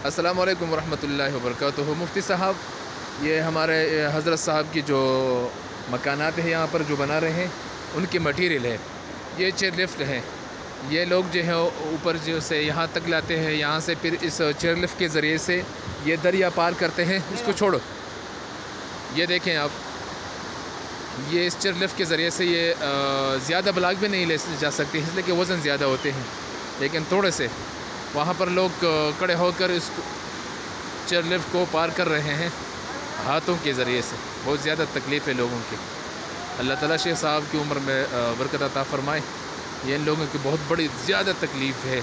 السلام علیکم ورحمۃ اللہ وبرکاتہ۔ مفتی صاحب، یہ ہمارے حضرت صاحب کی جو مکانات ہیں یہاں پر جو بنا رہے ہیں ان کی مٹیریل ہے، یہ چیئر لفٹ ہیں۔ یہ لوگ جو ہے اوپر جو سے یہاں تک لاتے ہیں، یہاں سے پھر اس چیئر لفٹ کے ذریعے سے یہ دریا پار کرتے ہیں۔ اس کو چھوڑو، یہ دیکھیں آپ، یہ اس چیئر لفٹ کے ذریعے سے یہ زیادہ بلاک بھی نہیں لے جا سکتے اس لیے کہ وزن زیادہ ہوتے ہیں، لیکن تھوڑے سے وہاں پر لوگ کھڑے ہو کر اس چیئر لفٹ کو پار کر رہے ہیں ہاتھوں کے ذریعے سے۔ بہت زیادہ تکلیف ہے لوگوں کی۔ اللہ تعالیٰ شیخ صاحب کی عمر میں برکت عطا فرمائے۔ یہ ان لوگوں کی بہت بڑی زیادہ تکلیف ہے،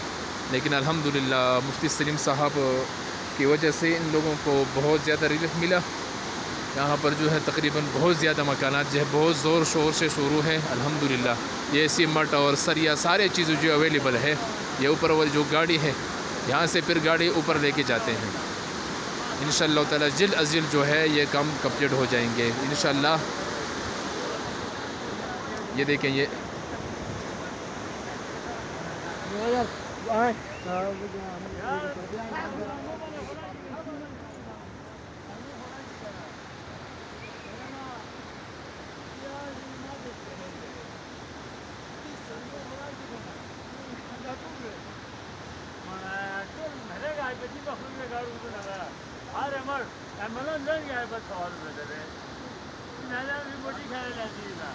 لیکن الحمدللہ مفتی سلیم صاحب کی وجہ سے ان لوگوں کو بہت زیادہ ریلیف ملا۔ یہاں پر جو ہے تقریباً بہت زیادہ مکانات جو ہے بہت زور شور سے شروع ہے الحمدللہ۔ یہ سیمنٹ اور سریا سارے چیزیں جو اویلیبل ہے، یہ اوپر والی جو گاڑی ہے یہاں سے پھر گاڑی اوپر لے کے جاتے ہیں۔ انشاءاللہ تعالیٰ جلد از جلد جو ہے یہ کام کمپلیٹ ہو جائیں گے انشاءاللہ۔ یہ دیکھیں، یہ Emmanuel dön gel bak sağır böyle. Neler bir body kere geldiğinde.